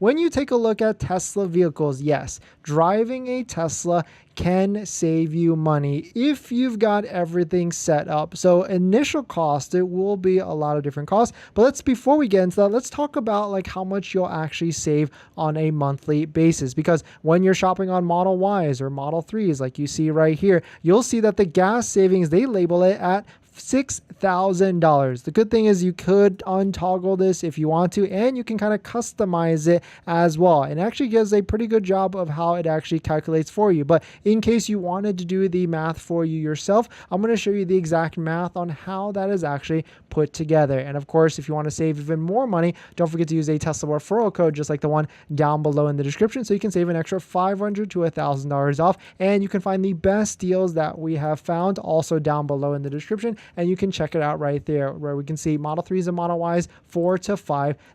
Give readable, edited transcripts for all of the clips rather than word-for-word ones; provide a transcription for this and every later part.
When you take a look at Tesla vehicles, yes, driving a Tesla can save you money if you've got everything set up. So initial cost, it will be a lot of different costs, but before we get into that, let's talk about like how much you'll actually save on a monthly basis. Because when you're shopping on Model Ys or Model 3s, like you see right here, you'll see that the gas savings, they label it at $6,000. The good thing is you could untoggle this if you want to, and you can kind of customize it as well. And actually gives a pretty good job of how it actually calculates for you. But in case you wanted to do the math for you yourself, I'm going to show you the exact math on how that is actually put together. And of course, if you want to save even more money, don't forget to use a Tesla referral code just like the one down below in the description, so you can save an extra $500 to $1,000 off. And you can find the best deals that we have found also down below in the description, and you can check it out right there where we can see Model 3s and Model Ys $4,000 to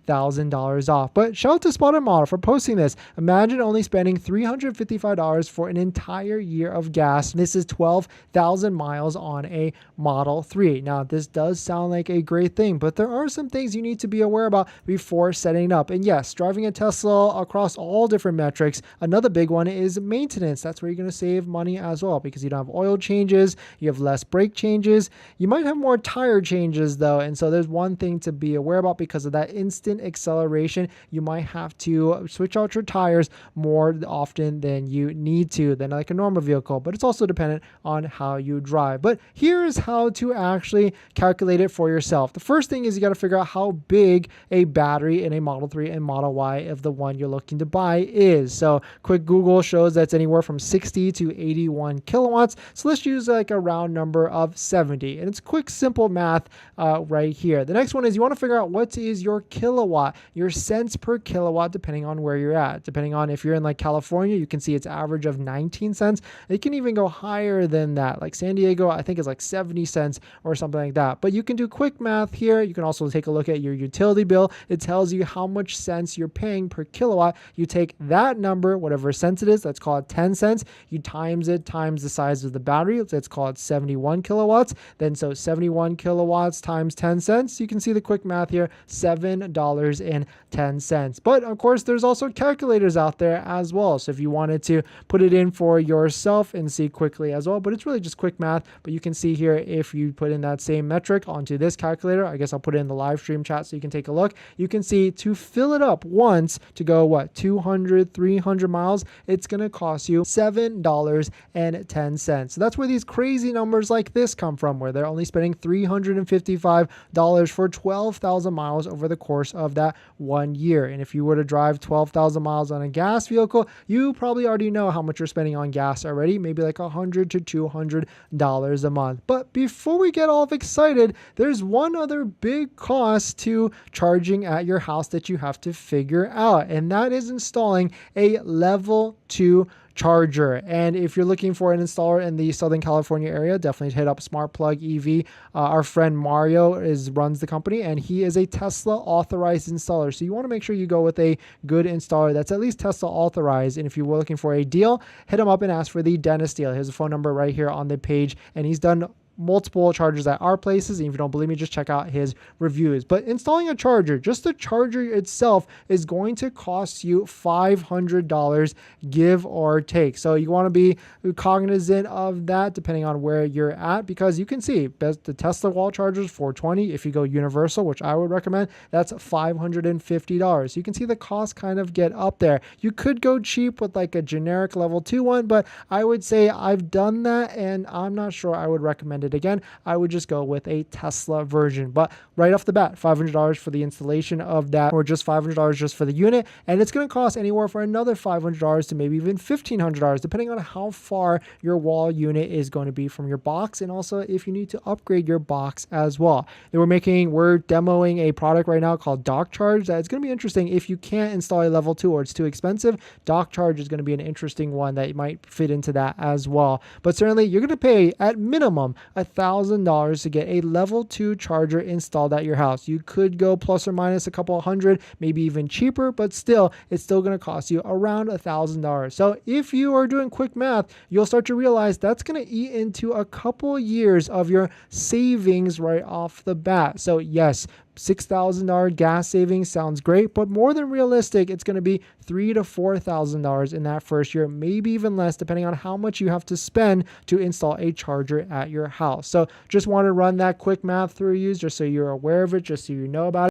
$5,000 off. But shout out to Spotted Model for posting this. Imagine only spending $355 for an entire year of gas. This is 12,000 miles on a Model 3. Now, this does sound like a great thing, but there are some things you need to be aware about before setting up. And yes, driving a Tesla across all different metrics, another big one is maintenance. That's where you're going to save money as well, because you don't have oil changes, you have less brake changes. You might have more tire changes though, and so there's one thing to be aware about. Because of that instant acceleration, you might have to switch out your tires more often than you need to than like a normal vehicle, but it's also dependent on how you drive. But here's how to actually calculate it for yourself. The first thing is you got to figure out how big a battery in a Model 3 and Model Y of the one you're looking to buy is. So quick Google shows that's anywhere from 60 to 81 kilowatts. So let's use like a round number of 70. And it's quick, simple math right here. The next one is you want to figure out what is your kilowatt, your cents per kilowatt, depending on where you're at. Depending on if you're in like California, you can see it's average of 19 cents. It can even go higher than that. Like San Diego, I think is like 70 cents or something like that. But you can do quick math here. You can also take a look at your utility bill. It tells you how much cents you're paying per kilowatt. You take that number, whatever cents it is, let's call it 10 cents. You times it times the size of the battery. Let's call it 71 kilowatts. Then so 71 kilowatts times 10 cents. You can see the quick math here, $7.10. But of course, there's also calculators out there as well. So if you wanted to put it in for yourself and see quickly as well, but it's really just quick math. But you can see here, if you put in that same metric onto this calculator, I guess I'll put it in the live stream chat so you can take a look. You can see to fill it up once to go, 200, 300 miles, it's going to cost you $7.10. So that's where these crazy numbers like this come from, where they're only spending $355 for 12,000 miles over the course of that 1 year. And if you were to drive 12,000 miles on a gas vehicle, you probably already know how much you're spending on gas already, maybe like $100 to $200 a month. But before we get all excited, there's one other big cost to charging at your house that you have to figure out, and that is installing a level 2 charger. And if you're looking for an installer in the Southern California area, definitely hit up Smart Plug EV. Our friend Mario runs the company, and he is a Tesla authorized installer. So you want to make sure you go with a good installer that's at least Tesla authorized. And if you were looking for a deal, hit him up and ask for the dentist deal. Here's a phone number right here on the page, and he's done multiple chargers at our places. And if you don't believe me, just check out his reviews. But installing a charger, just the charger itself, is going to cost you $500, give or take. So you want to be cognizant of that depending on where you're at, because you can see the Tesla wall chargers $420. If you go universal, which I would recommend, that's $550. You can see the cost kind of get up there. You could go cheap with like a generic level 2 one, but I would say I've done that and I'm not sure I would recommend it again. I would just go with a Tesla version. But right off the bat, $500 for the installation of that, or just $500 just for the unit. And it's going to cost anywhere for another $500 to maybe even $1,500, depending on how far your wall unit is going to be from your box, and also if you need to upgrade your box as well. And we're demoing a product right now called Dock Charge that is going to be interesting. If you can't install a level 2 or it's too expensive, Dock Charge is going to be an interesting one that might fit into that as well. But certainly you're going to pay at minimum $1,000 to get a level 2 charger installed at your house. You could go plus or minus a couple hundred, maybe even cheaper, but still, it's still going to cost you around $1,000. So if you are doing quick math, you'll start to realize that's going to eat into a couple years of your savings right off the bat. So yes, $6,000 gas savings sounds great, but more than realistic, it's going to be $3,000 to $4,000 in that first year, maybe even less, depending on how much you have to spend to install a charger at your house. So just want to run that quick math through you just so you're aware of it, just so you know about it.